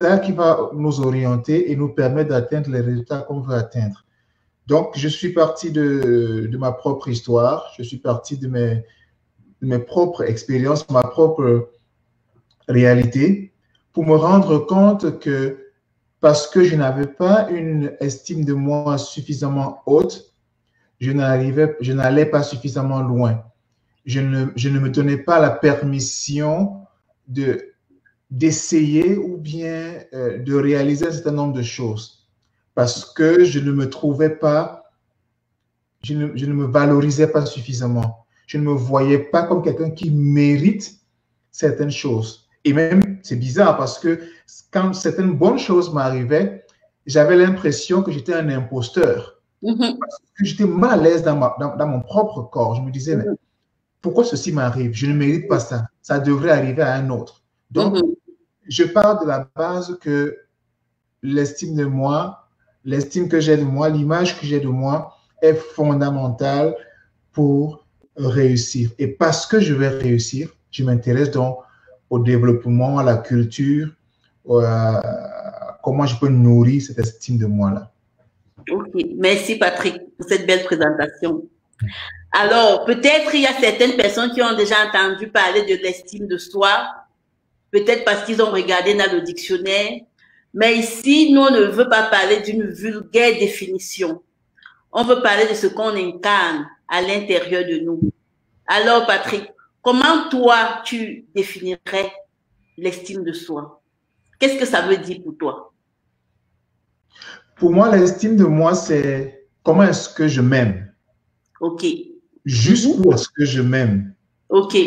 ça qui va nous orienter et nous permettre d'atteindre les résultats qu'on veut atteindre. Donc, je suis parti de ma propre histoire, je suis parti de mes propres expériences, ma propre réalité, pour me rendre compte que parce que je n'avais pas une estime de moi suffisamment haute, je n'allais pas suffisamment loin. Je ne me donnais pas la permission d'essayer ou bien de réaliser un certain nombre de choses parce que je ne me trouvais pas, je ne me valorisais pas suffisamment. Je ne me voyais pas comme quelqu'un qui mérite certaines choses. Et même, c'est bizarre parce que quand certaines bonnes choses m'arrivaient, j'avais l'impression que j'étais un imposteur. Parce que j'étais mal à l'aise dans mon propre corps. Je me disais, mais pourquoi ceci m'arrive? Je ne mérite pas ça. Ça devrait arriver à un autre. Donc, je pars de la base que l'estime de moi, l'estime que j'ai de moi, l'image que j'ai de moi est fondamentale pour réussir. Et parce que je vais réussir, je m'intéresse donc au développement, à la culture, comment je peux nourrir cette estime de moi-là. Ok, merci Patrick pour cette belle présentation. Alors, peut-être il y a certaines personnes qui ont déjà entendu parler de l'estime de soi, peut-être parce qu'ils ont regardé dans le dictionnaire, mais ici, nous, on ne veut pas parler d'une vulgaire définition. On veut parler de ce qu'on incarne à l'intérieur de nous. Alors, Patrick, comment toi, tu définirais l'estime de soi? Qu'est-ce que ça veut dire pour toi? Pour moi, l'estime de moi, c'est comment est-ce que je m'aime. Ok. Jusqu'où est-ce que je m'aime. Ok.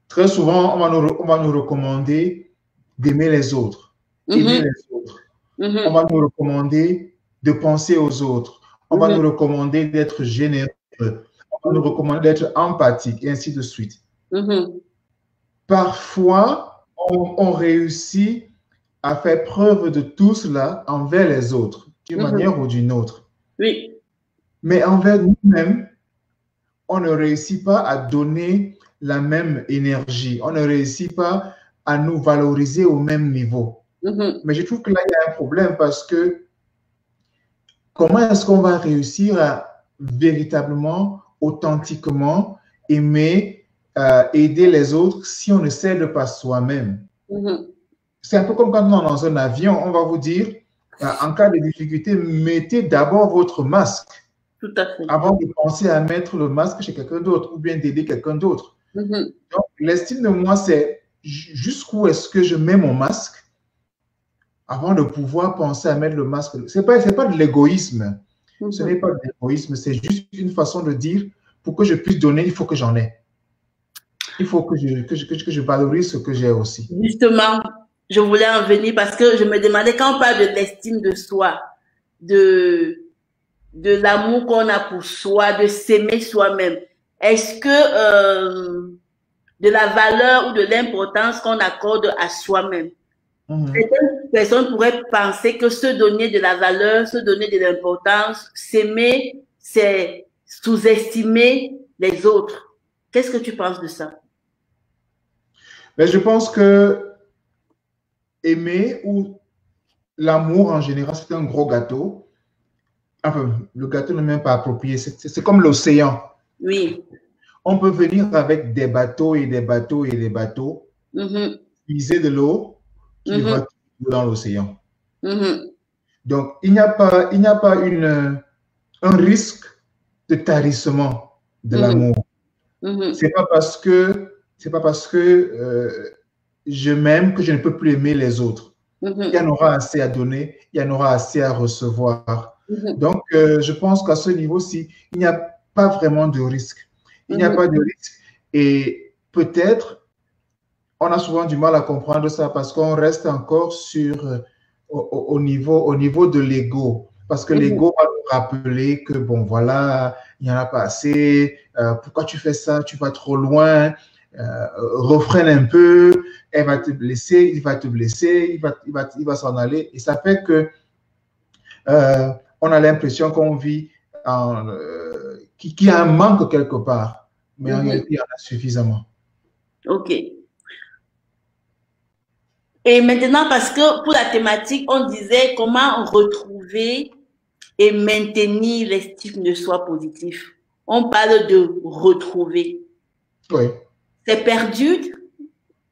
Très souvent, on va nous recommander d'aimer les autres. Aimer les autres. On va nous recommander de penser aux autres. On va nous recommander d'être généreux. On va nous recommander d'être empathique, et ainsi de suite. Parfois, on réussit à faire preuve de tout cela envers les autres, d'une manière ou d'une autre. Oui. Mais envers nous-mêmes, on ne réussit pas à donner la même énergie. On ne réussit pas à nous valoriser au même niveau. Mais je trouve que là, il y a un problème parce que comment est-ce qu'on va réussir à véritablement, authentiquement aimer, aider les autres si on ne s'aide pas soi-même? C'est un peu comme quand on est dans un avion, on va vous dire, en cas de difficulté, mettez d'abord votre masque. Tout à fait. Avant de penser à mettre le masque chez quelqu'un d'autre ou bien d'aider quelqu'un d'autre. Donc, l'estime de moi, c'est jusqu'où est-ce que je mets mon masque avant de pouvoir penser à mettre le masque. Ce n'est pas de l'égoïsme. Ce n'est pas de l'égoïsme, c'est juste une façon de dire, pour que je puisse donner, il faut que j'en ai. Il faut que je valorise ce que j'ai aussi. Justement, je voulais en venir parce que je me demandais, quand on parle de l'estime de soi, de l'amour qu'on a pour soi, de s'aimer soi-même, est-ce que de la valeur ou de l'importance qu'on accorde à soi-même? Certaines personnes pourraient penser que se donner de la valeur, se donner de l'importance, s'aimer, c'est sous-estimer les autres. Qu'est-ce que tu penses de ça? Mais je pense que aimer ou l'amour en général, c'est un gros gâteau. Enfin, le gâteau n'est même pas approprié. C'est comme l'océan. Oui. On peut venir avec des bateaux et des bateaux et des bateaux, puiser de l'eau qui va dans l'océan. Donc, il n'y a pas un risque de tarissement de l'amour. C'est pas parce que je m'aime que je ne peux plus aimer les autres. Il y en aura assez à donner, il y en aura assez à recevoir. Donc, je pense qu'à ce niveau-ci, il n'y a pas vraiment de risque. Il n'y a pas de risque. Et peut-être, on a souvent du mal à comprendre ça parce qu'on reste encore au niveau de l'ego. Parce que l'ego va nous rappeler que, bon, voilà, il n'y en a pas assez. Pourquoi tu fais ça? Tu vas trop loin. Refraine un peu. Elle va te blesser, il va te blesser, il va s'en aller. Et ça fait que on a l'impression qu'on vit qu'il y a un manque quelque part. Mais en réalité, il y en a suffisamment. Ok. Et maintenant, parce que pour la thématique, on disait comment retrouver et maintenir l'estime de soi positif. On parle de retrouver. Oui. C'est perdu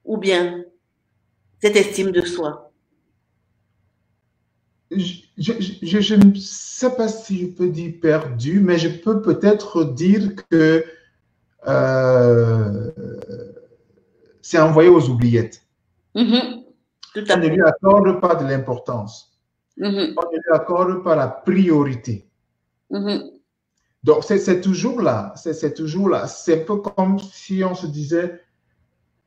ou bien cette estime de soi? Je ne sais pas si je peux dire perdu, mais je peux peut-être dire que c'est envoyé aux oubliettes. Tout à On ne fait. lui accorde pas de l'importance. On ne lui accorde pas la priorité. Donc, c'est toujours là. C'est toujours là. C'est un peu comme si on se disait,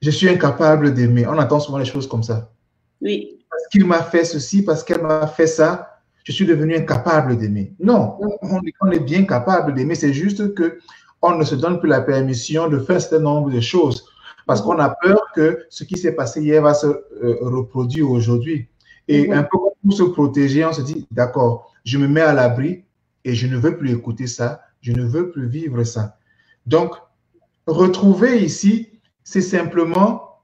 je suis incapable d'aimer. On entend souvent les choses comme ça. Oui. Parce qu'il m'a fait ceci, parce qu'elle m'a fait ça, je suis devenu incapable d'aimer. Non, on est bien capable d'aimer. C'est juste que on ne se donne plus la permission de faire un certain nombre de choses. Parce qu'on a peur que ce qui s'est passé hier va se reproduire aujourd'hui. Et un peu pour se protéger, on se dit, d'accord, je me mets à l'abri et je ne veux plus écouter ça, je ne veux plus vivre ça. Donc, retrouver ici, c'est simplement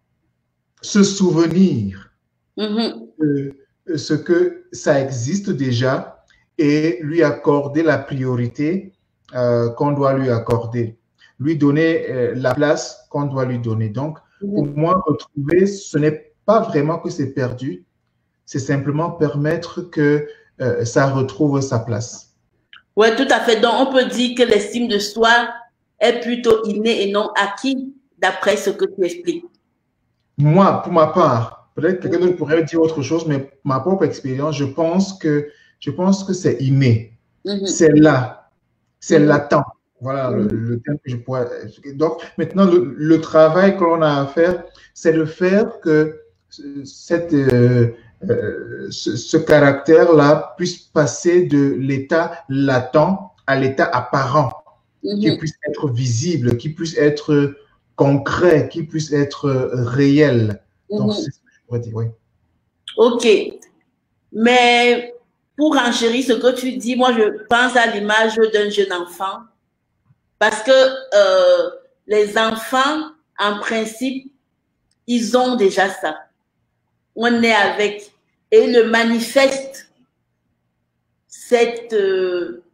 se souvenir de ce que ça existe déjà et lui accorder la priorité qu'on doit lui accorder, lui donner la place qu'on doit lui donner. Donc, pour moi, retrouver, ce n'est pas vraiment que c'est perdu, c'est simplement permettre que ça retrouve sa place. Oui, tout à fait. Donc, on peut dire que l'estime de soi est plutôt innée et non acquis, d'après ce que tu expliques. Moi, pour ma part, peut-être quelqu'un d'autre pourrait dire autre chose, mais ma propre expérience, je pense que c'est inné. C'est là, c'est latent. Voilà le terme que je pourrais. Donc, maintenant, le travail que l'on a à faire, c'est de faire que ce caractère-là puisse passer de l'état latent à l'état apparent, qui puisse être visible, qui puisse être concret, qui puisse être réel. Donc, c'est ce que je pourrais dire, oui. OK. Mais pour enchérir ce que tu dis, moi, je pense à l'image d'un jeune enfant. Parce que les enfants, en principe, ils ont déjà ça. On est avec. Et ils le manifestent, cette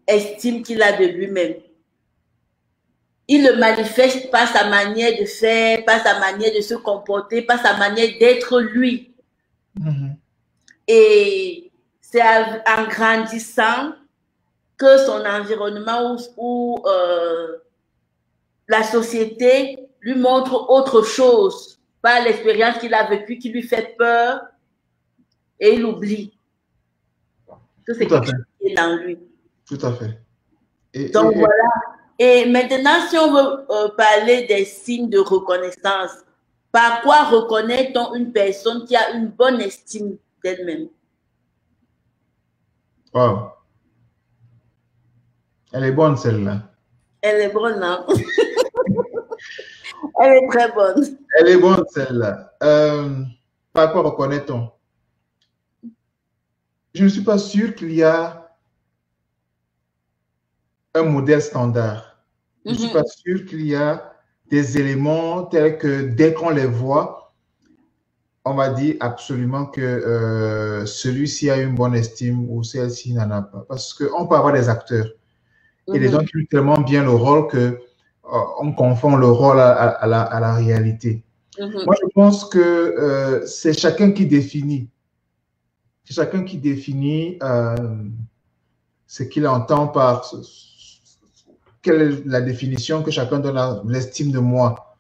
estime qu'il a de lui-même. Il le manifeste par sa manière de faire, par sa manière de se comporter, par sa manière d'être lui. Et c'est en grandissant que son environnement ou la société lui montre autre chose par l'expérience qu'il a vécue qui lui fait peur et il oublie que c'est quelque chose qui est dans lui. Tout à fait. Donc voilà. Et maintenant, si on veut parler des signes de reconnaissance, par quoi reconnaît-on une personne qui a une bonne estime d'elle-même? Wow. Elle est bonne, celle-là. Elle est bonne, hein? Elle est très bonne. Elle est bonne, celle-là. Par quoi reconnaît-on? Je ne suis pas sûr qu'il y a un modèle standard. Je ne suis pas sûr qu'il y a des éléments tels que dès qu'on les voit, on va dire absolument que celui-ci a une bonne estime ou celle-ci n'en a pas. Parce qu'on peut avoir des acteurs et les gens qui jouent tellement bien le rôle que on confond le rôle à la réalité. Moi, je pense que c'est chacun qui définit. C'est chacun qui définit ce qu'il entend par quelle est la définition que chacun donne à l'estime de moi.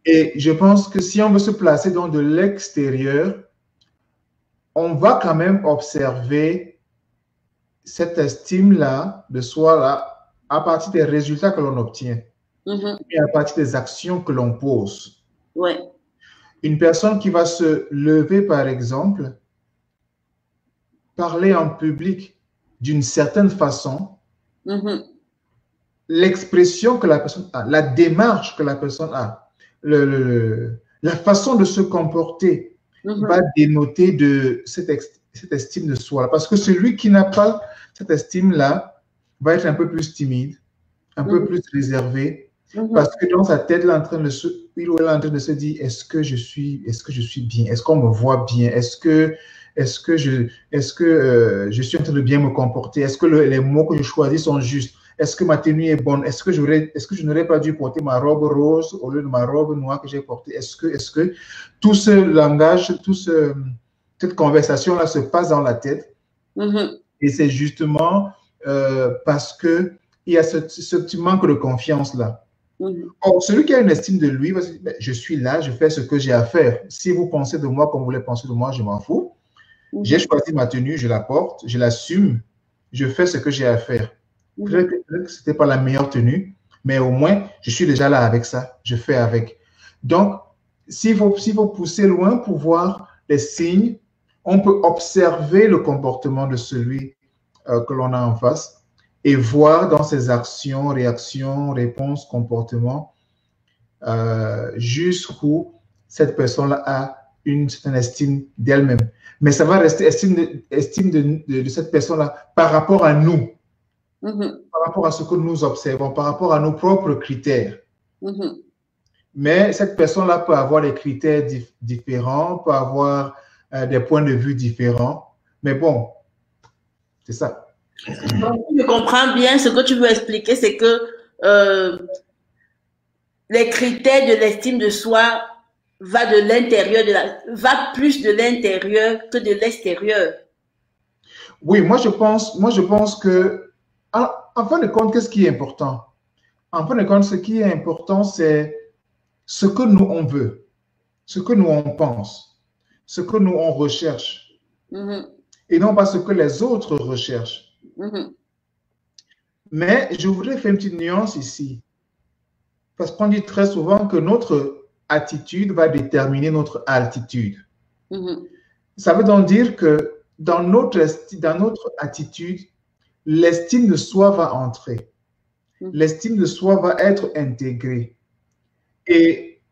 Et je pense que si on veut se placer dans de l'extérieur, on va quand même observer cette estime-là de soi-là à partir des résultats que l'on obtient et à partir des actions que l'on pose. Ouais. Une personne qui va se lever, par exemple, parler en public d'une certaine façon, l'expression que la personne a, la démarche que la personne a, la façon de se comporter va dénoter de cette estime de soi. Parce que celui qui n'a pas cette estime-là va être un peu plus timide, un peu plus réservé, Parce que dans sa tête, il est en train de se, il ou elle est en train de se dire, est-ce que je suis bien? Est-ce qu'on me voit bien? Est-ce que je suis en train de bien me comporter? Est-ce que les mots que je choisis sont justes? Est-ce que ma tenue est bonne? Est-ce que je n'aurais pas dû porter ma robe rose au lieu de ma robe noire que j'ai portée? Est-ce que tout ce langage, cette conversation-là se passe dans la tête? Et c'est justement parce que il y a ce petit manque de confiance-là. Or, celui qui a une estime de lui va se dire, je suis là, je fais ce que j'ai à faire. Si vous pensez de moi comme vous voulez penser de moi, je m'en fous. J'ai choisi ma tenue, je la porte, je l'assume, je fais ce que j'ai à faire. Peut-être que ce n'était pas la meilleure tenue, mais au moins, je suis déjà là avec ça, je fais avec. Donc, s'il faut pousser loin pour voir les signes, on peut observer le comportement de celui que l'on a en face et voir dans ses actions, réactions, réponses, comportements, jusqu'où cette personne-là a une certaine estime d'elle-même. Mais ça va rester estime de cette personne-là par rapport à nous, par rapport à ce que nous observons, par rapport à nos propres critères. Mais cette personne-là peut avoir des critères différents, peut avoir des points de vue différents. Mais bon, c'est ça. Donc, je comprends bien ce que tu veux expliquer, c'est que les critères de l'estime de soi va de l'intérieur, va plus de l'intérieur que de l'extérieur. Oui, moi je pense que, en fin de compte, qu'est-ce qui est important? En fin de compte, ce qui est important, c'est ce que nous on veut, ce que nous on pense, ce que nous on recherche, et non pas ce que les autres recherchent. Mais je voudrais faire une petite nuance ici. Parce qu'on dit très souvent que notre attitude va déterminer notre altitude. Ça veut donc dire que dans notre attitude, l'estime de soi va entrer. L'estime de soi va être intégrée. Et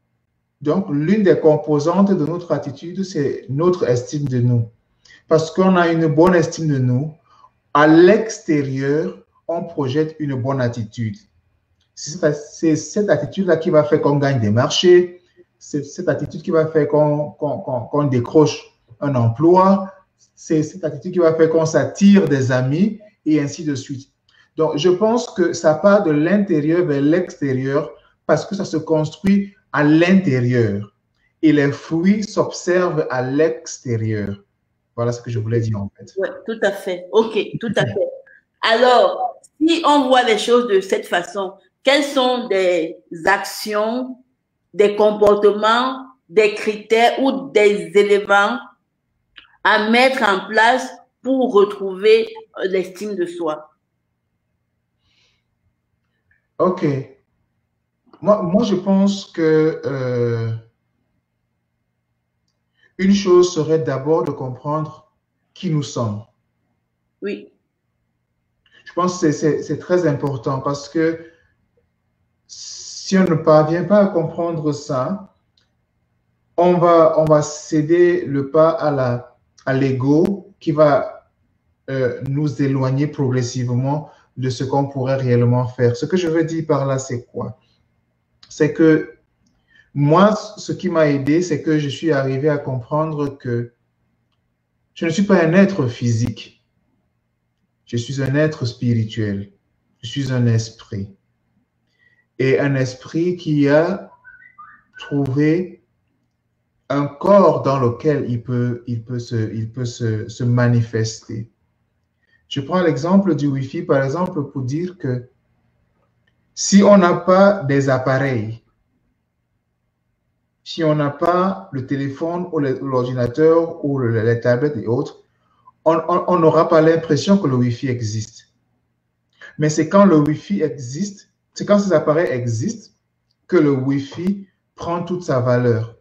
donc, l'une des composantes de notre attitude, c'est notre estime de nous. Parce qu'on a une bonne estime de nous, à l'extérieur, on projette une bonne attitude. C'est cette attitude-là qui va faire qu'on gagne des marchés, c'est cette attitude qui va faire qu'on décroche un emploi, c'est cette attitude qui va faire qu'on s'attire des amis et ainsi de suite. Donc, je pense que ça part de l'intérieur vers l'extérieur parce que ça se construit à l'intérieur et les fruits s'observent à l'extérieur. Voilà ce que je voulais dire en fait. Oui, tout à fait. OK, tout à fait. Alors, si on voit les choses de cette façon, quelles sont des actions, des comportements, des critères ou des éléments à mettre en place pour retrouver l'estime de soi? OK. Moi, je pense que une chose serait d'abord de comprendre qui nous sommes. Oui. Je pense que c'est très important parce que si on ne parvient pas à comprendre ça, on va céder le pas à l'ego qui va nous éloigner progressivement de ce qu'on pourrait réellement faire. Ce que je veux dire par là, c'est quoi? C'est que moi, ce qui m'a aidé, c'est que je suis arrivé à comprendre que je ne suis pas un être physique. Je suis un être spirituel. Je suis un esprit. Et un esprit qui a trouvé un corps dans lequel il peut se manifester. Je prends l'exemple du Wi-Fi, par exemple, pour dire que si on n'a pas des appareils, si on n'a pas le téléphone ou l'ordinateur ou les tablettes et autres, on n'aura pas l'impression que le Wi-Fi existe. Mais c'est quand le Wi-Fi existe, c'est quand ces appareils existent que le Wi-Fi prend toute sa valeur.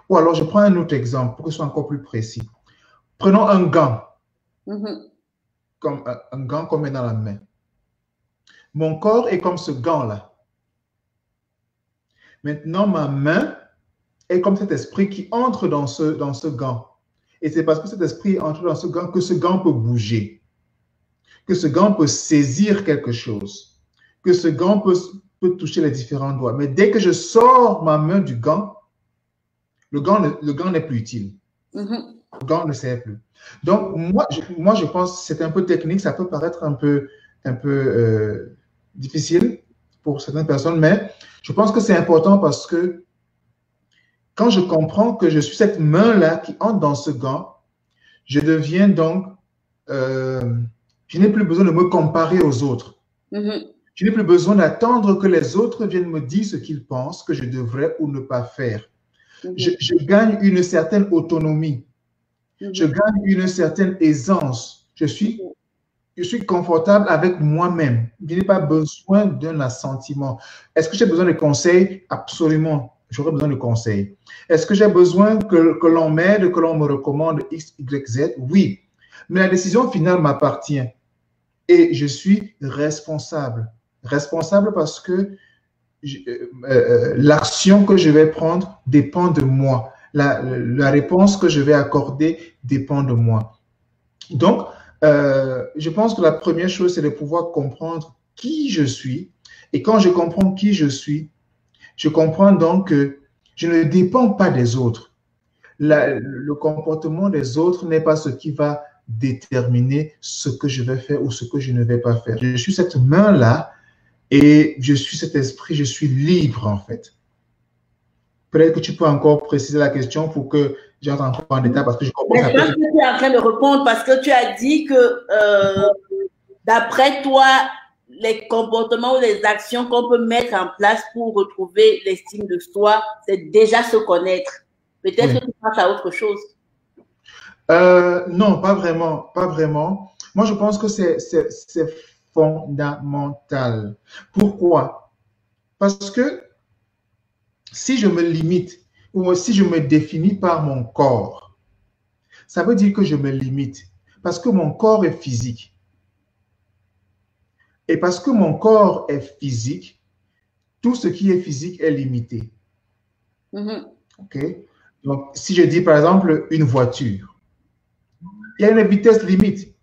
Ou alors, je prends un autre exemple pour que ce soit encore plus précis. Prenons un gant, comme un gant qu'on met dans la main. Mon corps est comme ce gant-là. Maintenant, ma main est comme cet esprit qui entre dans ce gant. Et c'est parce que cet esprit entre dans ce gant que ce gant peut bouger, que ce gant peut saisir quelque chose, que ce gant peux toucher les différents doigts. Mais dès que je sors ma main du gant, le gant n'est plus utile. Le gant ne sert plus. Donc, moi, je pense que c'est un peu technique, ça peut paraître un peu difficile pour certaines personnes, mais je pense que c'est important parce que quand je comprends que je suis cette main-là qui entre dans ce gant, je deviens donc, je n'ai plus besoin de me comparer aux autres. Je n'ai plus besoin d'attendre que les autres viennent me dire ce qu'ils pensent que je devrais ou ne pas faire. Je gagne une certaine autonomie. Je gagne une certaine aisance. Je suis confortable avec moi-même. Je n'ai pas besoin d'un assentiment. Est-ce que j'ai besoin de conseils? Absolument. J'aurais besoin de conseils. Est-ce que j'ai besoin que l'on m'aide, que l'on me recommande X, Y, Z? Oui. Mais la décision finale m'appartient. Et je suis responsable. Responsable parce que l'action que je vais prendre dépend de moi. La réponse que je vais accorder dépend de moi. Donc, je pense que la première chose, c'est de pouvoir comprendre qui je suis. Et quand je comprends qui je suis, je comprends donc que je ne dépends pas des autres. Le comportement des autres n'est pas ce qui va déterminer ce que je vais faire ou ce que je ne vais pas faire. Je suis cette main-là et je suis cet esprit, je suis libre en fait. Peut-être que tu peux encore préciser la question pour que j'entre encore en détail parce que je comprends. Mais je pense que tu es en train de répondre parce que tu as dit que d'après toi, les comportements ou les actions qu'on peut mettre en place pour retrouver l'estime de soi, c'est déjà se connaître. Peut-être que tu penses à autre chose. Non, pas vraiment, pas vraiment. Moi, je pense que c'est fondamental. Pourquoi? Parce que si je me limite ou si je me définis par mon corps, ça veut dire que je me limite parce que mon corps est physique. Et parce que mon corps est physique, tout ce qui est physique est limité. OK? Donc, si je dis par exemple une voiture, il y a une vitesse limite.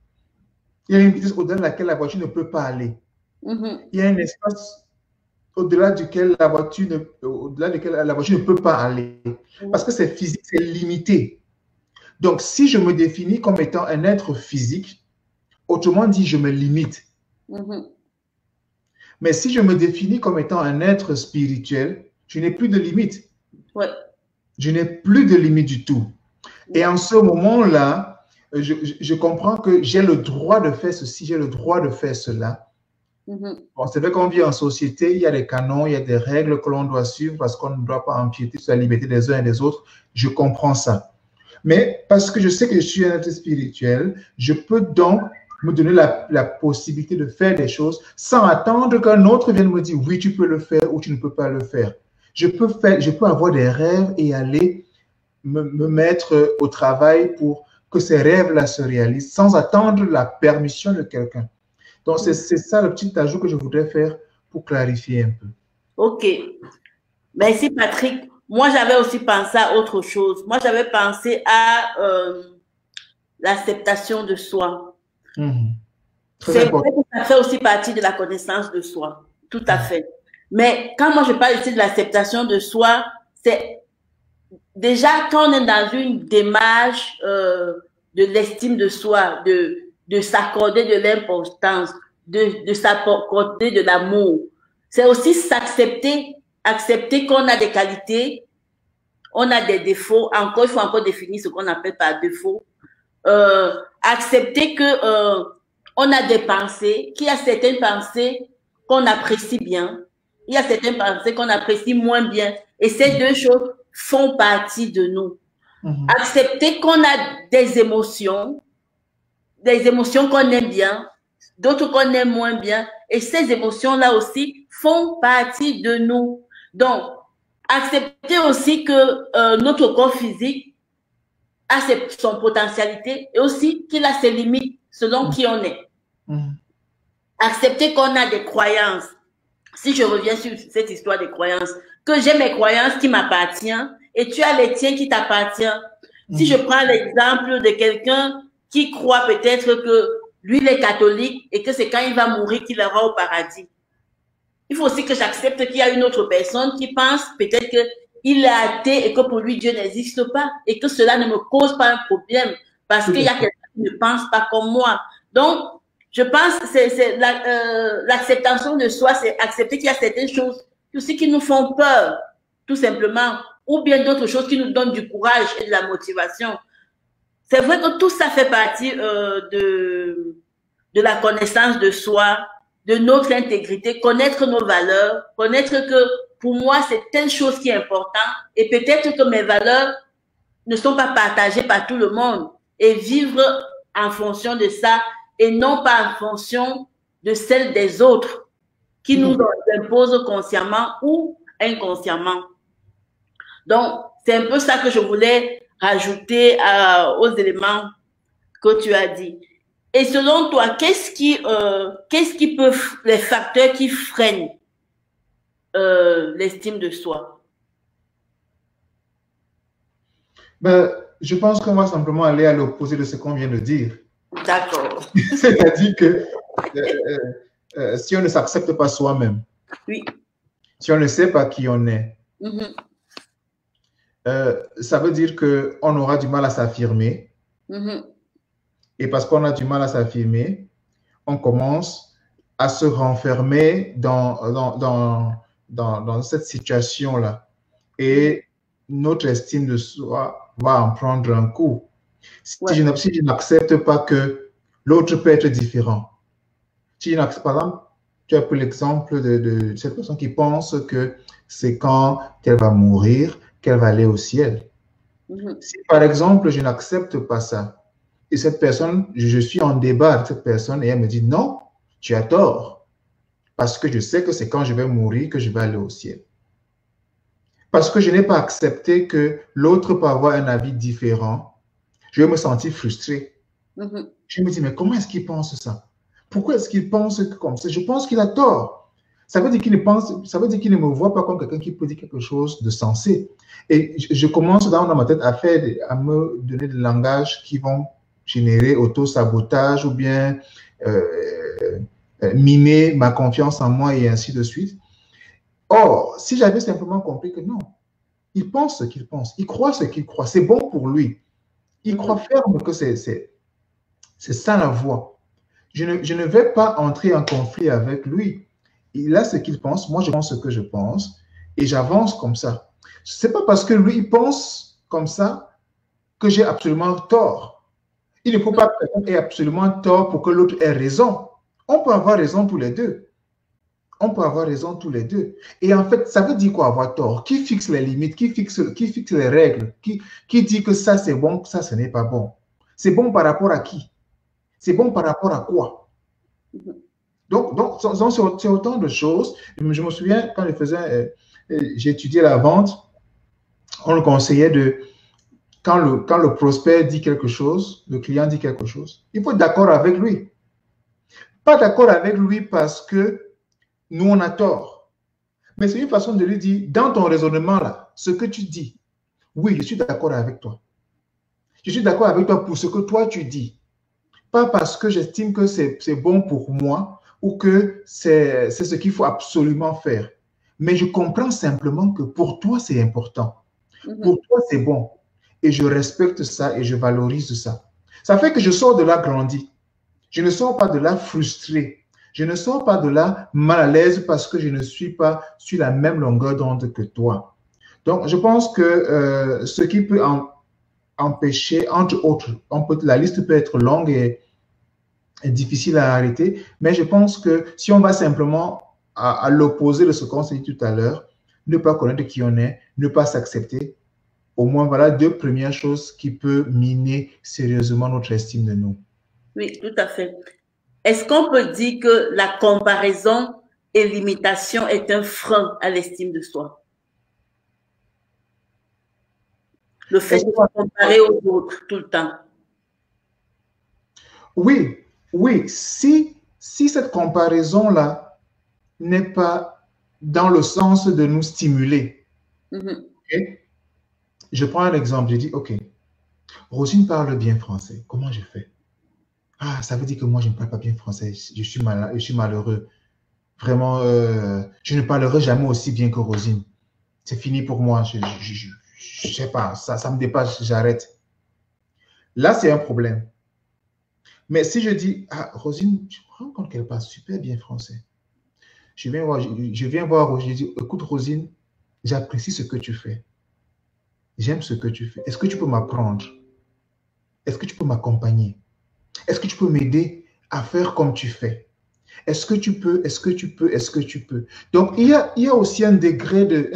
Il y a une vitesse au-delà de laquelle la voiture ne peut pas aller. Il y a un espace au-delà duquel la voiture ne peut pas aller. Parce que c'est physique, c'est limité. Donc, si je me définis comme étant un être physique, autrement dit, je me limite. Mais si je me définis comme étant un être spirituel, je n'ai plus de limite. Je n'ai plus de limite du tout. Et en ce moment-là, je comprends que j'ai le droit de faire ceci, j'ai le droit de faire cela. Bon, c'est vrai qu'on vit en société, il y a des canons, il y a des règles que l'on doit suivre parce qu'on ne doit pas empiéter sur la liberté des uns et des autres. Je comprends ça. Mais parce que je sais que je suis un être spirituel, je peux donc me donner la possibilité de faire des choses sans attendre qu'un autre vienne me dire oui, tu peux le faire ou tu ne peux pas le faire. Je peux avoir des rêves et aller me mettre au travail pour que ces rêves-là se réalisent sans attendre la permission de quelqu'un. Donc, c'est ça le petit ajout que je voudrais faire pour clarifier un peu. OK. Merci, Patrick. Moi, j'avais aussi pensé à autre chose. Moi, j'avais pensé à l'acceptation de soi. C'est vrai que ça fait aussi partie de la connaissance de soi. Tout à fait. Mais quand moi, je parle ici de l'acceptation de soi, c'est déjà quand on est dans une démarche de l'estime de soi, de s'accorder de l'importance, de s'accorder de l'amour. C'est aussi s'accepter, accepter qu'on a des qualités, on a des défauts. Encore, il faut encore définir ce qu'on appelle par défaut. Accepter que on a des pensées, qu'il y a certaines pensées qu'on apprécie bien, il y a certaines pensées qu'on apprécie moins bien. Et ces deux choses font partie de nous. Accepter qu'on a des émotions qu'on aime bien, d'autres qu'on aime moins bien. Et ces émotions-là aussi font partie de nous. Donc, accepter aussi que notre corps physique a son potentialité et aussi qu'il a ses limites selon qui on est. Accepter qu'on a des croyances. Si je reviens sur cette histoire des croyances, que j'ai mes croyances qui m'appartiennent et tu as les tiens qui t'appartiennent. Si je prends l'exemple de quelqu'un qui croit peut-être que lui, il est catholique et que c'est quand il va mourir qu'il ira au paradis. Il faut aussi que j'accepte qu'il y a une autre personne qui pense peut-être qu'il est athée et que pour lui, Dieu n'existe pas et que cela ne me cause pas un problème parce qu'il y a quelqu'un qui ne pense pas comme moi. Donc, je pense que c'est l'acceptation de soi, c'est accepter qu'il y a certaines choses aussi qui nous font peur, tout simplement, ou bien d'autres choses qui nous donnent du courage et de la motivation. C'est vrai que tout ça fait partie de la connaissance de soi, de notre intégrité, connaître nos valeurs, connaître que pour moi, c'est telle chose qui est importante et peut-être que mes valeurs ne sont pas partagées par tout le monde et vivre en fonction de ça et non pas en fonction de celle des autres qui nous imposent consciemment ou inconsciemment. Donc, c'est un peu ça que je voulais rajouter aux éléments que tu as dit. Et selon toi, qu'est-ce qui peut, les facteurs qui freinent l'estime de soi? Ben, je pense qu'on va simplement aller à l'opposé de ce qu'on vient de dire. D'accord. C'est-à-dire que si on ne s'accepte pas soi-même, oui. Si on ne sait pas qui on est, ça veut dire qu'on aura du mal à s'affirmer. Et parce qu'on a du mal à s'affirmer, on commence à se renfermer dans cette situation-là. Et notre estime de soi va en prendre un coup. Si je n'accepte pas que l'autre peut être différent. Par exemple, tu as pris l'exemple de cette personne qui pense que c'est quand elle va mourir qu'elle va aller au ciel. Si par exemple, je n'accepte pas ça, et cette personne, je suis en débat avec cette personne et elle me dit non, tu as tort, parce que je sais que c'est quand je vais mourir que je vais aller au ciel. Parce que je n'ai pas accepté que l'autre peut avoir un avis différent, je vais me sentir frustré. Je me dis, mais comment est-ce qu'il pense ça? Pourquoi est-ce qu'il pense comme ça? Je pense qu'il a tort. Ça veut dire qu'il ne me voit pas comme quelqu'un qui peut dire quelque chose de sensé. Et je commence dans ma tête à me donner des langages qui vont générer auto-sabotage ou bien miner ma confiance en moi et ainsi de suite. Or, si j'avais simplement compris que non, il pense ce qu'il pense, il croit ce qu'il croit, c'est bon pour lui. Il croit ferme que c'est ça la voie. Je ne vais pas entrer en conflit avec lui. Il a ce qu'il pense, moi je pense ce que je pense, et j'avance comme ça. Ce n'est pas parce que lui il pense comme ça que j'ai absolument tort. Il ne faut pas que quelqu'un ait absolument tort pour que l'autre ait raison. On peut avoir raison tous les deux. On peut avoir raison tous les deux. Et en fait, ça veut dire quoi avoir tort? Qui fixe les limites? Qui fixe les règles? Qui dit que ça c'est bon, que ça ce n'est pas bon? C'est bon par rapport à qui? C'est bon par rapport à quoi? Donc c'est autant de choses. Je me souviens, quand j'étudiais la vente, on le conseillait quand le prospect dit quelque chose, le client dit quelque chose, il faut être d'accord avec lui. Pas d'accord avec lui parce que nous, on a tort. Mais c'est une façon de lui dire, dans ton raisonnement là, ce que tu dis, oui, je suis d'accord avec toi. Je suis d'accord avec toi pour ce que toi tu dis. Pas parce que j'estime que c'est bon pour moi ou que c'est ce qu'il faut absolument faire. Mais je comprends simplement que pour toi, c'est important. Pour toi, c'est bon. Et je respecte ça et je valorise ça. Ça fait que je sors de là grandi. Je ne sors pas de là frustré. Je ne sors pas de là mal à l'aise parce que je ne suis pas sur la même longueur d'onde que toi. Donc, je pense que ce qui peut empêcher, entre autres, la liste peut être longue et difficile à arrêter, mais je pense que si on va simplement à l'opposé de ce qu'on s'est dit tout à l'heure, ne pas connaître qui on est, ne pas s'accepter, au moins voilà deux premières choses qui peuvent miner sérieusement notre estime de nous. Oui, tout à fait. Est-ce qu'on peut dire que la comparaison et l'imitation est un frein à l'estime de soi? Le fait de se comparer aux autres tout le temps. Oui, oui. Si cette comparaison-là n'est pas dans le sens de nous stimuler. Okay? Je prends un exemple. Je dis, OK, Rosine parle bien français. Comment je fais? Ah, ça veut dire que moi, je ne parle pas bien français. Je suis malheureux. Vraiment, je ne parlerai jamais aussi bien que Rosine. C'est fini pour moi. Je sais pas, ça me dépasse, j'arrête. Là, c'est un problème. Mais si je dis, ah, Rosine, je me rends compte qu'elle parle super bien français. Je viens voir Rosine, je dis, écoute Rosine, j'apprécie ce que tu fais. J'aime ce que tu fais. Est-ce que tu peux m'apprendre? Est-ce que tu peux m'accompagner? Est-ce que tu peux m'aider à faire comme tu fais? Est-ce que tu peux? Est-ce que tu peux? Est-ce que tu peux? Donc, il y a aussi un degré de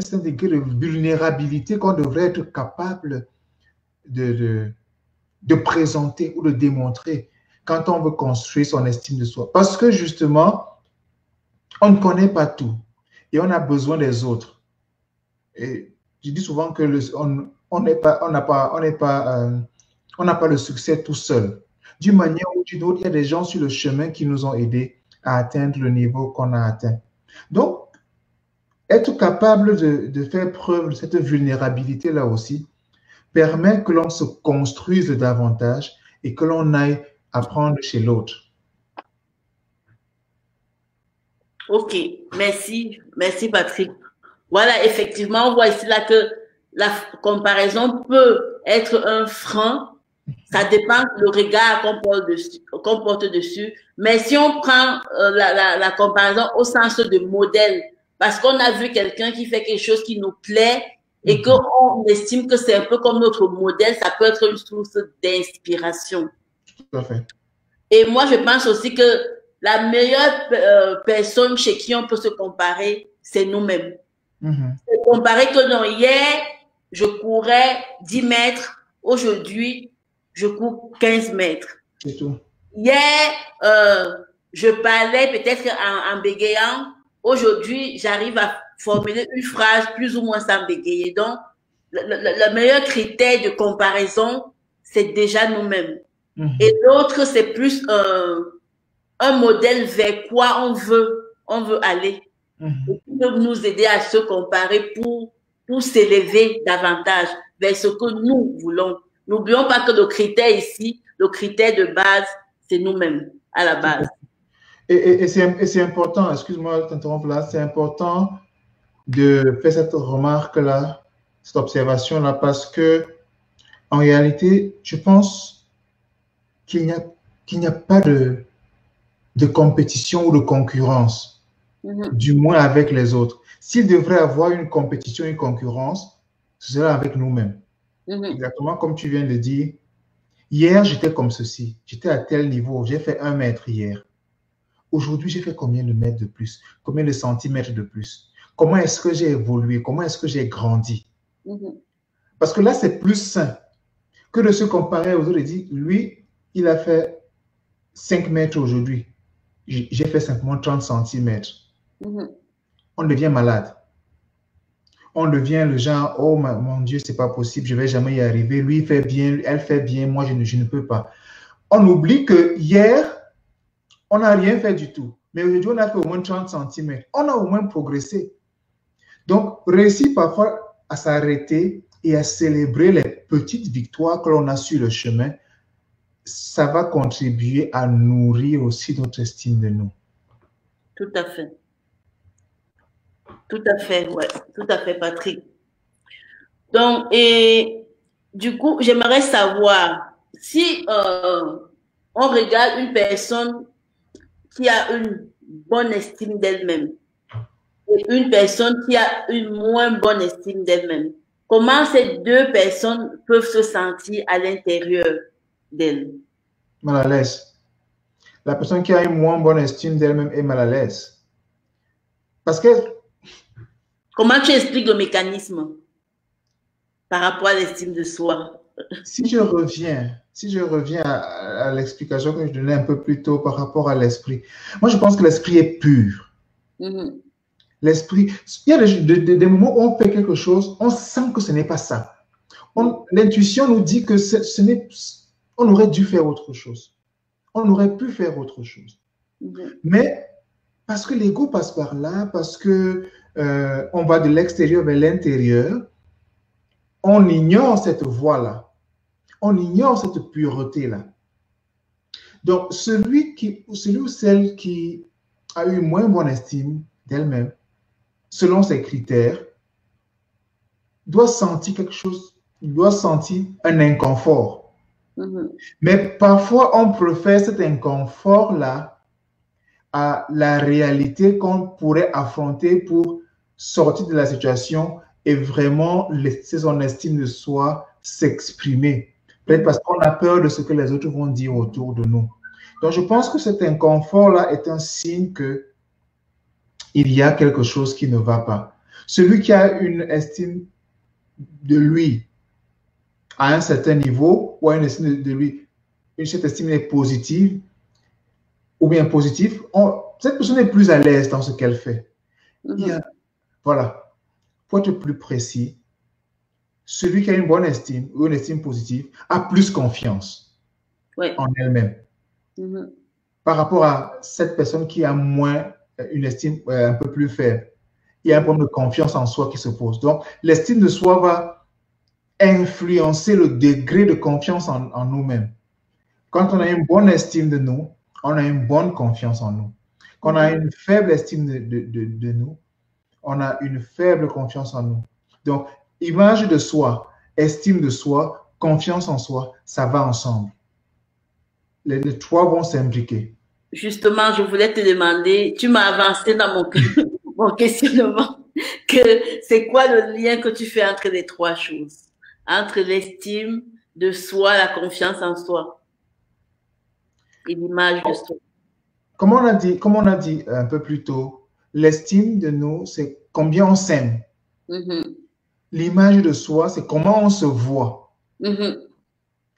vulnérabilité qu'on devrait être capable de présenter ou de démontrer quand on veut construire son estime de soi. Parce que justement, on ne connaît pas tout et on a besoin des autres. Et je dis souvent que on n'a pas le succès tout seul. D'une manière ou d'une autre, il y a des gens sur le chemin qui nous ont aidés à atteindre le niveau qu'on a atteint. Donc, être capable de faire preuve de cette vulnérabilité-là aussi permet que l'on se construise davantage et que l'on aille apprendre chez l'autre. Ok, merci Patrick. Voilà, effectivement, on voit ici là que la comparaison peut être un frein. Ça dépend du regard qu'on porte dessus. Mais si on prend la comparaison au sens de modèle, parce qu'on a vu quelqu'un qui fait quelque chose qui nous plaît et qu'on estime que c'est un peu comme notre modèle, ça peut être une source d'inspiration. Tout à fait. Et moi, je pense aussi que la meilleure personne chez qui on peut se comparer, c'est nous-mêmes. Se comparer que non, hier, je courais 10 mètres, aujourd'hui, je cours 15 mètres. C'est tout. Hier, je parlais peut-être en bégayant. Aujourd'hui, j'arrive à formuler une phrase plus ou moins sans bégayer. Donc, le meilleur critère de comparaison, c'est déjà nous-mêmes. Et l'autre, c'est plus un modèle vers quoi on veut aller. Et qui peut nous aider à se comparer pour s'élever davantage vers ce que nous voulons. N'oublions pas que le critère ici, le critère de base, c'est nous-mêmes, à la base. Et c'est important, excuse-moi de t'interrompre là, c'est important de faire cette remarque-là, cette observation-là, parce que en réalité, je pense qu'il n'y a pas de compétition ou de concurrence, du moins avec les autres. S'il devrait avoir une compétition, une concurrence, ce serait avec nous-mêmes. Exactement comme tu viens de dire. Hier, j'étais comme ceci. J'étais à tel niveau. J'ai fait 1 mètre hier. Aujourd'hui, j'ai fait combien de mètres de plus? Combien de centimètres de plus? Comment est-ce que j'ai évolué? Comment est-ce que j'ai grandi? Parce que là, c'est plus sain que de se comparer aux autres et dire, lui, il a fait 5 mètres aujourd'hui. J'ai fait simplement 30 centimètres. On devient malade. On devient le genre, oh mon Dieu, c'est pas possible, je vais jamais y arriver. Lui, il fait bien, elle fait bien, moi, je ne peux pas. On oublie que hier, on n'a rien fait du tout. Mais aujourd'hui, on a fait au moins 30 cm. On a au moins progressé. Donc, réussir parfois à s'arrêter et à célébrer les petites victoires que l'on a sur le chemin, ça va contribuer à nourrir aussi notre estime de nous. Tout à fait. Tout à fait, ouais. Tout à fait, Patrick. Donc, et du coup, j'aimerais savoir si on regarde une personne qui a une bonne estime d'elle-même et une personne qui a une moins bonne estime d'elle-même, comment ces deux personnes peuvent se sentir à l'intérieur d'elle? Mal à l'aise. La personne qui a une moins bonne estime d'elle-même est mal à l'aise. Parce que... Comment tu expliques le mécanisme par rapport à l'estime de soi? Si je reviens à l'explication que je donnais un peu plus tôt par rapport à l'esprit, moi je pense que l'esprit est pur. L'esprit, il y a des moments où on fait quelque chose, on sent que ce n'est pas ça. L'intuition nous dit que on aurait dû faire autre chose. On aurait pu faire autre chose. Mais parce que l'ego passe par là, parce que on va de l'extérieur vers l'intérieur, on ignore cette voie-là. On ignore cette pureté-là. Donc, celui ou celle qui a eu moins bonne estime d'elle-même, selon ses critères, doit sentir quelque chose, doit sentir un inconfort. Mais parfois, on préfère cet inconfort-là à la réalité qu'on pourrait affronter pour sortir de la situation et vraiment laisser son estime de soi s'exprimer. Peut-être parce qu'on a peur de ce que les autres vont dire autour de nous. Donc, je pense que cet inconfort-là est un signe que il y a quelque chose qui ne va pas. Celui qui a une estime de lui à un certain niveau, ou à une estime de lui, cette estime est positive, ou bien positive, cette personne est plus à l'aise dans ce qu'elle fait. Voilà. Pour être plus précis, celui qui a une bonne estime ou une estime positive a plus confiance en elle-même par rapport à cette personne qui a moins une estime un peu plus faible. Il y a un problème de confiance en soi qui se pose. Donc, l'estime de soi va influencer le degré de confiance en nous-mêmes. Quand on a une bonne estime de nous, on a une bonne confiance en nous. Quand on a une faible estime de nous, on a une faible confiance en nous. Donc, image de soi, estime de soi, confiance en soi, ça va ensemble. Les trois vont s'imbriquer. Justement, je voulais te demander, tu m'as avancé dans mon questionnement, que c'est quoi le lien que tu fais entre les trois choses? Entre l'estime de soi, la confiance en soi et l'image de soi. Comme on a dit un peu plus tôt, l'estime de nous, c'est combien on s'aime. L'image de soi, c'est comment on se voit.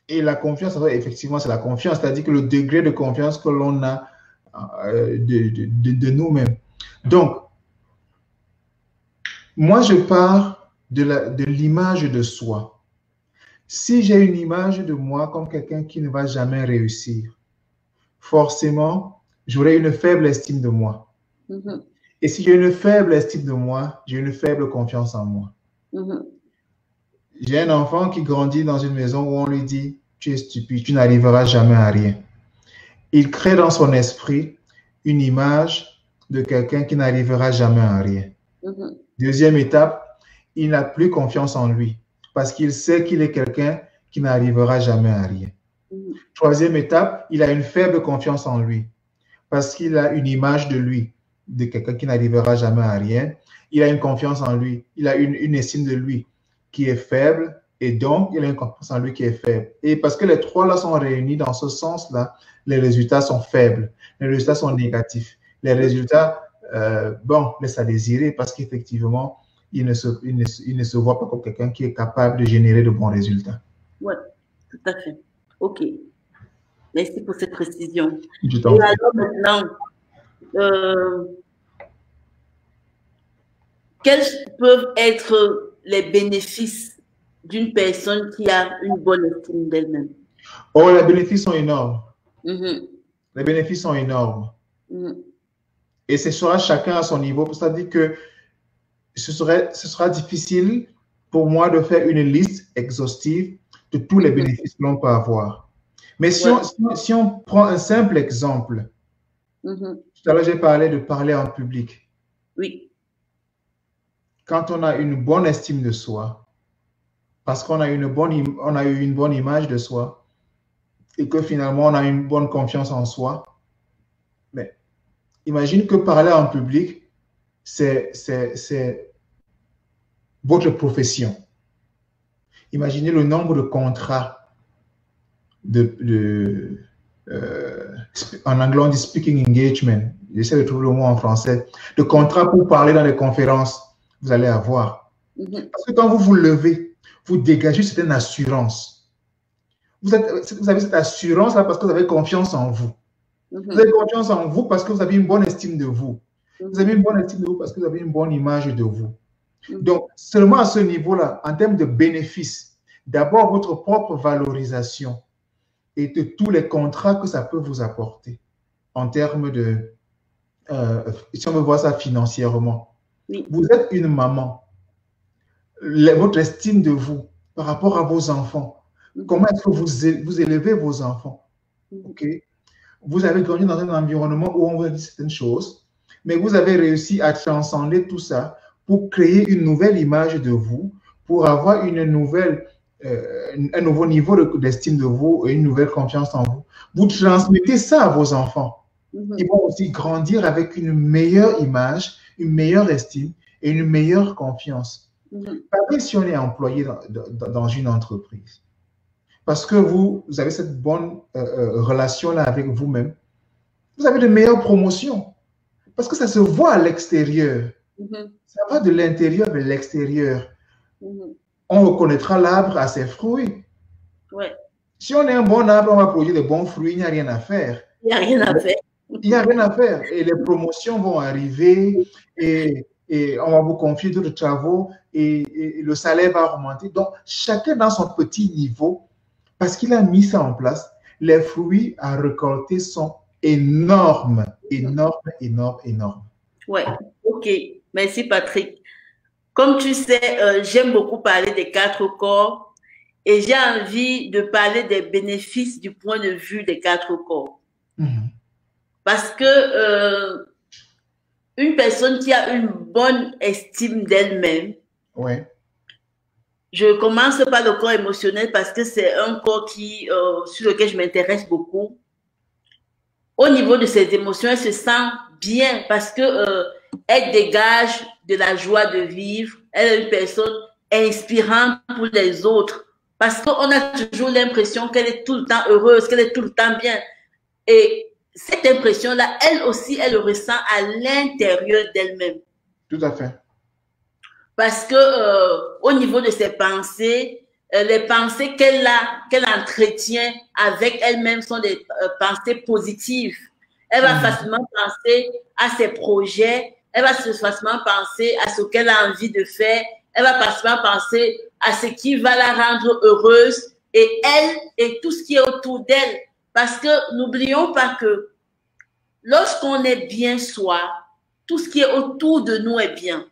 Et la confiance, effectivement, c'est la confiance, c'est-à-dire que le degré de confiance que l'on a de nous-mêmes. Donc, moi, je pars de l'image de soi. Si j'ai une image de moi comme quelqu'un qui ne va jamais réussir, forcément, j'aurai une faible estime de moi. Et si j'ai une faible estime de moi, j'ai une faible confiance en moi. J'ai un enfant qui grandit dans une maison où on lui dit « Tu es stupide, tu n'arriveras jamais à rien ». Il crée dans son esprit une image de quelqu'un qui n'arrivera jamais à rien. Deuxième étape, il n'a plus confiance en lui parce qu'il sait qu'il est quelqu'un qui n'arrivera jamais à rien. Troisième étape, il a une faible confiance en lui parce qu'il a une image de lui, de quelqu'un qui n'arrivera jamais à rien. Il a une confiance en lui, il a une estime de lui qui est faible et donc il a une confiance en lui qui est faible. Et parce que les trois là sont réunis dans ce sens-là, les résultats sont faibles, les résultats sont négatifs. Les résultats, laissent à désirer parce qu'effectivement, il ne se voit pas comme quelqu'un qui est capable de générer de bons résultats. Oui, tout à fait. OK. Merci pour cette précision. Et alors maintenant, quels peuvent être les bénéfices d'une personne qui a une bonne estime d'elle-même? Oh, les bénéfices sont énormes. Les bénéfices sont énormes. Et ce sera chacun à son niveau. C'est-à-dire que ce sera difficile pour moi de faire une liste exhaustive de tous les bénéfices que l'on peut avoir. Mais si on prend un simple exemple, tout à l'heure j'ai parlé de parler en public. Oui. Quand on a une bonne estime de soi, parce qu'on a eu une bonne image de soi, et que finalement on a une bonne confiance en soi, mais imagine que parler en public, c'est votre profession. Imaginez le nombre de contrats en anglais on dit speaking engagement, j'essaie de trouver le mot en français, de contrats pour parler dans les conférences, vous allez avoir. Parce que quand vous vous levez, vous dégagez certaine assurance. Vous avez cette assurance-là parce que vous avez confiance en vous. Vous avez confiance en vous parce que vous avez une bonne estime de vous. Vous avez une bonne estime de vous parce que vous avez une bonne image de vous. Donc, seulement à ce niveau-là, en termes de bénéfices, d'abord votre propre valorisation et de tous les contrats que ça peut vous apporter en termes de, si on veut voir ça financièrement. Vous êtes une maman. Votre estime de vous par rapport à vos enfants, comment est-ce que vous élevez vos enfants? Ok. Vous avez grandi dans un environnement où on vous dit certaines choses mais vous avez réussi à transcender tout ça pour créer une nouvelle image de vous, pour avoir une nouvelle, un nouveau niveau d'estime de vous et une nouvelle confiance en vous. Vous transmettez ça à vos enfants. Ils vont aussi grandir avec une meilleure image, une meilleure estime et une meilleure confiance. Pareil si on est employé dans une entreprise. Parce que vous avez cette bonne relation-là avec vous-même, vous avez de meilleures promotions. Parce que ça se voit à l'extérieur. Ça va de l'intérieur vers l'extérieur. On reconnaîtra l'arbre à ses fruits. Ouais. Si on est un bon arbre, on va produire de bons fruits, il n'y a rien à faire. Il n'y a rien à faire. Il n'y a rien à faire. Et les promotions vont arriver et on va vous confier d'autres travaux et le salaire va augmenter. Donc, chacun dans son petit niveau, parce qu'il a mis ça en place, les fruits à récolter sont énormes, énormes, énormes, énormes. Ouais, ok. Merci, Patrick. Comme tu sais, j'aime beaucoup parler des 4 corps et j'ai envie de parler des bénéfices du point de vue des 4 corps. Parce que une personne qui a une bonne estime d'elle-même, ouais. Je commence par le corps émotionnel parce que c'est un corps sur lequel je m'intéresse beaucoup. Au niveau de ses émotions, elle se sent bien parce que elle dégage de la joie de vivre. Elle est une personne inspirante pour les autres parce qu'on a toujours l'impression qu'elle est tout le temps heureuse, qu'elle est tout le temps bien. Et cette impression-là, elle aussi, elle le ressent à l'intérieur d'elle-même. Tout à fait. Parce que au niveau de ses pensées, les pensées qu'elle entretient avec elle-même sont des pensées positives. Elle va facilement penser à ses projets, elle va facilement penser à ce qu'elle a envie de faire, elle va facilement penser à ce qui va la rendre heureuse et elle et tout ce qui est autour d'elle. Parce que n'oublions pas que lorsqu'on est bien soi, tout ce qui est autour de nous est bien.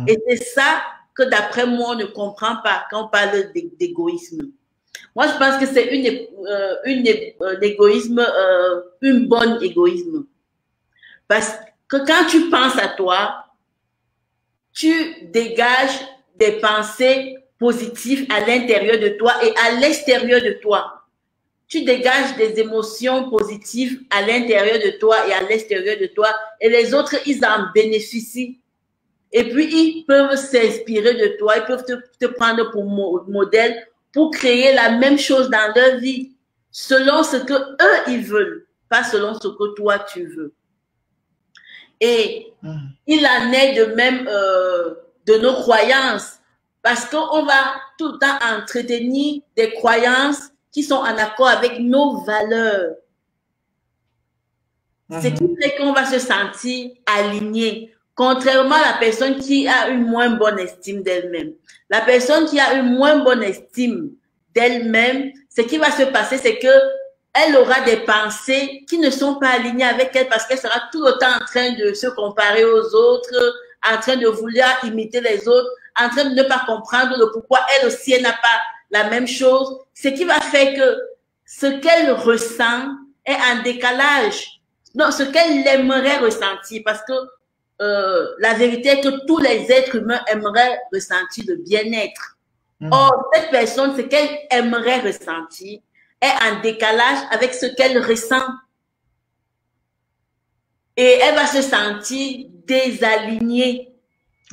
Et c'est ça que d'après moi, on ne comprend pas quand on parle d'égoïsme. Moi, je pense que c'est égoïsme, une bonne égoïsme. Parce que quand tu penses à toi, tu dégages des pensées positives à l'intérieur de toi et à l'extérieur de toi. Tu dégages des émotions positives à l'intérieur de toi et à l'extérieur de toi. Et les autres, ils en bénéficient. Et puis, ils peuvent s'inspirer de toi, ils peuvent te prendre pour modèle pour créer la même chose dans leur vie, selon ce que eux ils veulent, pas selon ce que toi tu veux. Et il en est de même de nos croyances, parce qu'on va tout le temps entretenir des croyances qui sont en accord avec nos valeurs. Ce qui fait qu'on va se sentir aligné. Contrairement à la personne qui a une moins bonne estime d'elle-même. La personne qui a une moins bonne estime d'elle-même, ce qui va se passer, c'est que elle aura des pensées qui ne sont pas alignées avec elle parce qu'elle sera tout le temps en train de se comparer aux autres, en train de vouloir imiter les autres, en train de ne pas comprendre le pourquoi elle aussi, elle n'a pas la même chose. Ce qui va faire que ce qu'elle ressent est en décalage. Non, ce qu'elle aimerait ressentir parce que la vérité est que tous les êtres humains aimeraient ressentir le bien-être. Or, cette personne, ce qu'elle aimerait ressentir est en décalage avec ce qu'elle ressent. Et elle va se sentir désalignée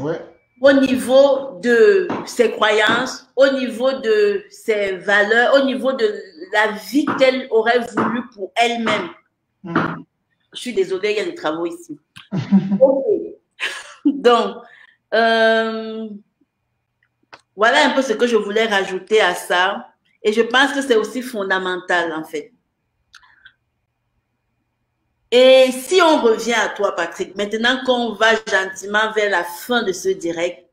au niveau de ses croyances, au niveau de ses valeurs, au niveau de la vie qu'elle aurait voulu pour elle-même. Je suis désolée, il y a des travaux ici. Okay. Donc, voilà un peu ce que je voulais rajouter à ça. Et je pense que c'est aussi fondamental, en fait. Et si on revient à toi, Patrick, maintenant qu'on va gentiment vers la fin de ce direct,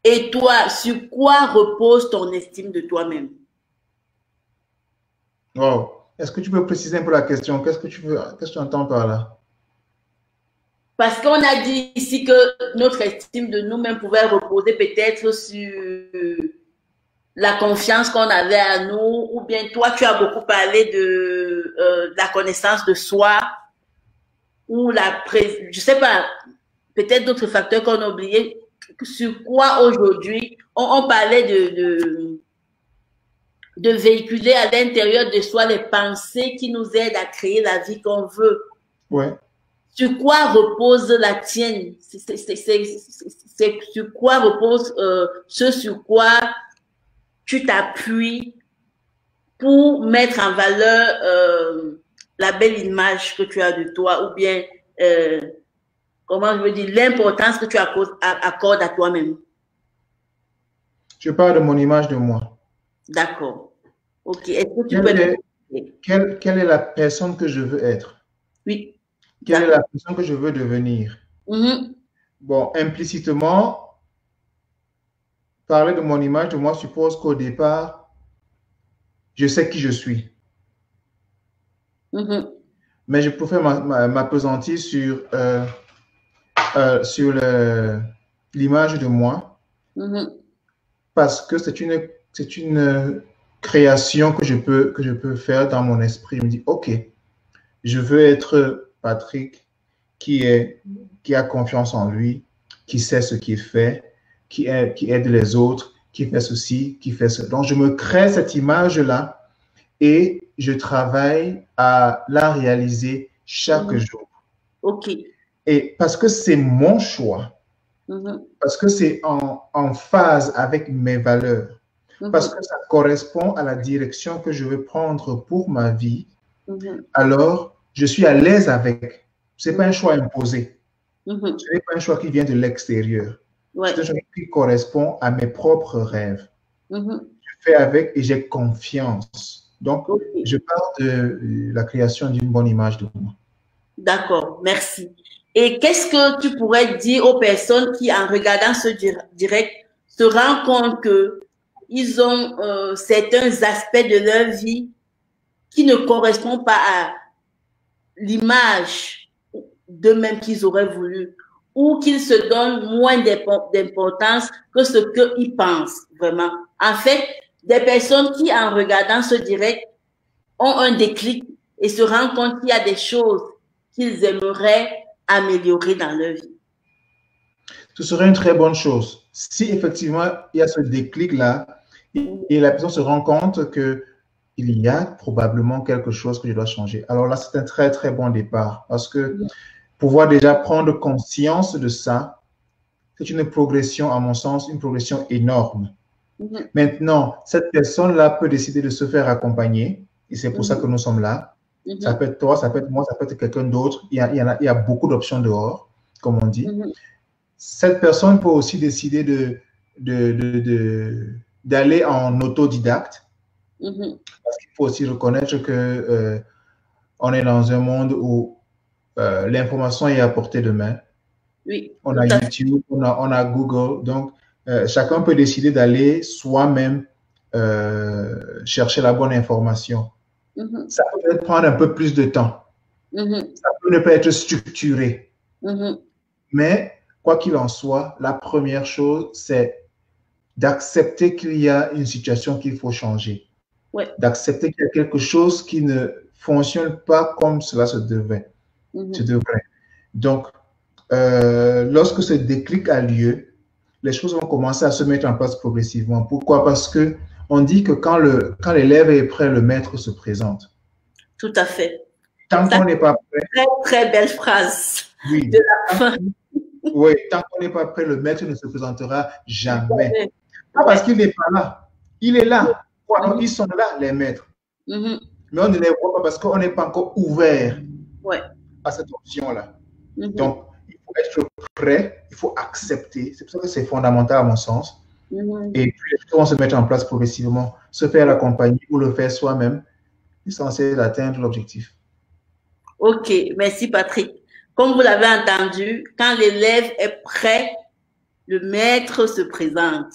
et toi, sur quoi repose ton estime de toi-même? Wow. Est-ce que tu peux préciser un peu la question? Qu'est-ce que tu entends par là? Parce qu'on a dit ici que notre estime de nous-mêmes pouvait reposer peut-être sur la confiance qu'on avait à nous, ou bien toi, tu as beaucoup parlé de la connaissance de soi. ou je sais pas, peut-être d'autres facteurs qu'on a oubliés, sur quoi aujourd'hui on parlait de véhiculer à l'intérieur de soi les pensées qui nous aident à créer la vie qu'on veut. Ouais. Sur quoi repose la tienne? C'est sur quoi repose ce sur quoi tu t'appuies pour mettre en valeur la belle image que tu as de toi, ou bien, comment je veux dire, l'importance que tu accordes à toi-même. Je parle de mon image de moi. D'accord. Ok. Est-ce que tu quelle est la personne que je veux être? Oui. Quelle est la personne que je veux devenir? Bon, implicitement, parler de mon image de moi suppose qu'au départ, je sais qui je suis. Mais je peux faire m'appesantir sur l'image de moi parce que c'est une création que je peux faire dans mon esprit. Je me dis, OK, je veux être Patrick qui a confiance en lui, qui sait ce qu'il fait, qui aide les autres, qui fait ceci, qui fait cela. Donc, je me crée cette image-là et je travaille à la réaliser chaque jour. OK. Et parce que c'est mon choix, parce que c'est en phase avec mes valeurs, parce que ça correspond à la direction que je veux prendre pour ma vie, alors je suis à l'aise avec. Ce n'est pas un choix imposé. Ce n'est pas un choix qui vient de l'extérieur. C'est un choix qui correspond à mes propres rêves. Je fais avec et j'ai confiance. Donc, je parle de la création d'une bonne image de moi. D'accord, merci. Et qu'est-ce que tu pourrais dire aux personnes qui, en regardant ce direct, se rendent compte qu'ils ont certains aspects de leur vie qui ne correspondent pas à l'image d'eux-mêmes qu'ils auraient voulu, ou qu'ils se donnent moins d'importance que ce qu'ils pensent vraiment. En fait, des personnes qui, en regardant ce direct, ont un déclic et se rendent compte qu'il y a des choses qu'ils aimeraient améliorer dans leur vie. Ce serait une très bonne chose. Si effectivement il y a ce déclic-là et la personne se rend compte qu'il y a probablement quelque chose que je dois changer. Alors là, c'est un très, très bon départ parce que pouvoir déjà prendre conscience de ça, c'est une progression, à mon sens, une progression énorme. Maintenant, cette personne-là peut décider de se faire accompagner et c'est pour ça que nous sommes là. Ça peut être toi, ça peut être moi, ça peut être quelqu'un d'autre. Il y a beaucoup d'options dehors, comme on dit. Cette personne peut aussi décider d'aller en autodidacte. Parce qu'il faut aussi reconnaître que on est dans un monde où l'information est à portée de main. Oui, on a YouTube, on a Google. Donc, chacun peut décider d'aller soi-même chercher la bonne information. Ça peut peut-être prendre un peu plus de temps. Ça peut ne pas être structuré. Mais, quoi qu'il en soit, la première chose, c'est d'accepter qu'il y a une situation qu'il faut changer. D'accepter qu'il y a quelque chose qui ne fonctionne pas comme cela se devrait. Donc, lorsque ce déclic a lieu, les choses vont commencer à se mettre en place progressivement. Pourquoi? Parce que on dit que quand l'élève est prêt, le maître se présente. Tout à fait. Tant qu'on n'est pas prêt. Très, très belle phrase. Oui. De la fin. Oui, tant qu'on n'est pas prêt, le maître ne se présentera jamais. Pas parce qu'il n'est pas là. Il est là. Ils sont là, les maîtres. Mais on ne les voit pas parce qu'on n'est pas encore ouvert à cette option-là. Donc, il faut être prêt, il faut accepter. C'est pour ça que c'est fondamental à mon sens. Et puis, les choses vont se mettre en place progressivement. Se faire accompagner ou le faire soi-même, l'essentiel d'atteindre l'objectif. OK, merci Patrick. Comme vous l'avez entendu, quand l'élève est prêt, le maître se présente.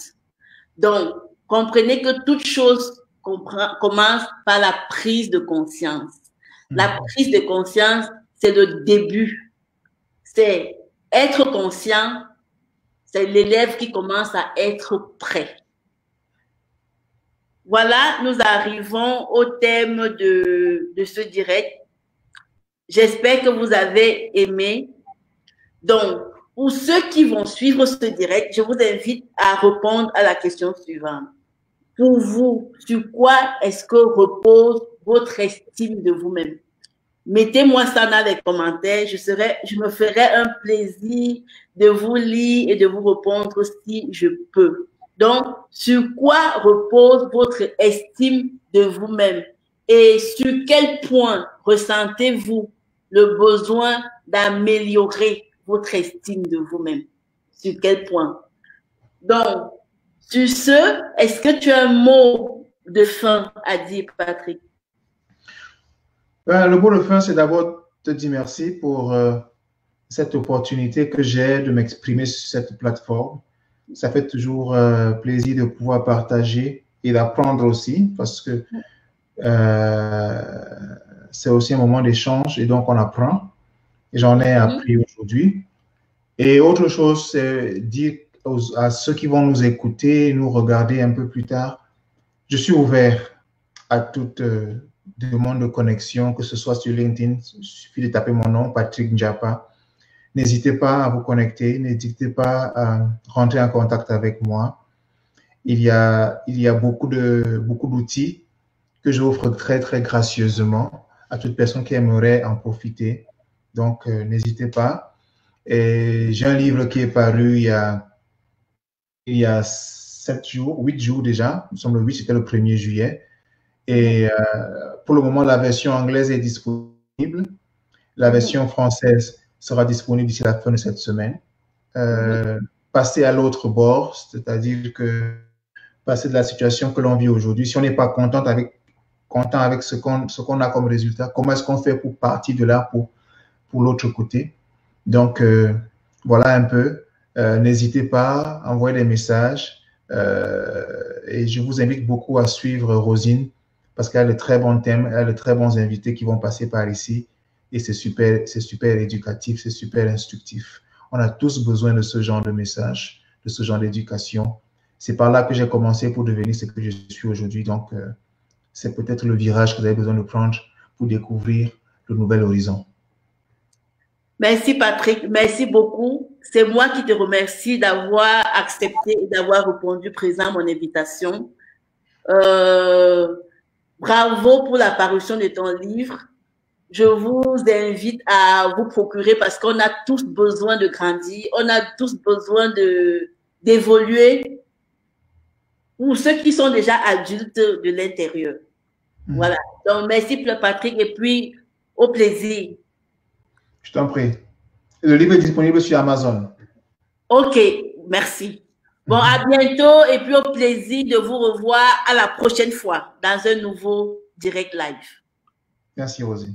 Donc, comprenez que toute chose commence par la prise de conscience. La prise de conscience, c'est le début. C'est être conscient, c'est l'élève qui commence à être prêt. Voilà, nous arrivons au thème de ce direct. J'espère que vous avez aimé. Donc, pour ceux qui vont suivre ce direct, je vous invite à répondre à la question suivante. Pour vous, sur quoi est-ce que repose votre estime de vous-même? Mettez-moi ça dans les commentaires. Je me ferai un plaisir de vous lire et de vous répondre si je peux. Donc, sur quoi repose votre estime de vous-même? Et sur quel point ressentez-vous le besoin d'améliorer votre estime de vous-même? Sur quel point? Donc, sur ce, est-ce que tu as un mot de fin à dire, Patrick? Le mot de fin, c'est d'abord te dire merci pour cette opportunité que j'ai de m'exprimer sur cette plateforme. Ça fait toujours plaisir de pouvoir partager et d'apprendre aussi, parce que c'est aussi un moment d'échange et donc on apprend. Et j'en ai appris aujourd'hui. Et autre chose, c'est dire à ceux qui vont nous écouter, nous regarder un peu plus tard, je suis ouvert à toute demande de connexion, que ce soit sur LinkedIn, il suffit de taper mon nom, Patrick Njapa. N'hésitez pas à vous connecter, n'hésitez pas à rentrer en contact avec moi. Il y a beaucoup d'outils que j'offre très, très gracieusement à toute personne qui aimerait en profiter. Donc, n'hésitez pas. Et j'ai un livre qui est paru il y a 7 jours, 8 jours déjà. Nous sommes le 8, c'était le 1er juillet. Et pour le moment, la version anglaise est disponible. La version française sera disponible d'ici la fin de cette semaine. Passer à l'autre bord, c'est-à-dire que passer de la situation que l'on vit aujourd'hui, si on n'est pas content avec ce qu'on a comme résultat, comment est-ce qu'on fait pour partir de là pour l'autre côté? Donc, voilà un peu. N'hésitez pas, envoyez des messages. Et je vous invite beaucoup à suivre Rosine parce qu'elle a de très bons thèmes, elle a de très bons invités qui vont passer par ici. Et c'est super éducatif, c'est super instructif. On a tous besoin de ce genre de messages, de ce genre d'éducation. C'est par là que j'ai commencé pour devenir ce que je suis aujourd'hui. Donc, c'est peut-être le virage que vous avez besoin de prendre pour découvrir le nouvel horizon. Merci Patrick, merci beaucoup. C'est moi qui te remercie d'avoir accepté et d'avoir répondu présent à mon invitation. Bravo pour la parution de ton livre. Je vous invite à vous procurer parce qu'on a tous besoin de grandir, on a tous besoin d'évoluer pour ceux qui sont déjà adultes de l'intérieur. Voilà. Donc, merci Patrick et puis au plaisir. Je t'en prie. Le livre est disponible sur Amazon. Ok, merci. Bon, à bientôt et puis au plaisir de vous revoir à la prochaine fois dans un nouveau direct live. Merci, Rosie.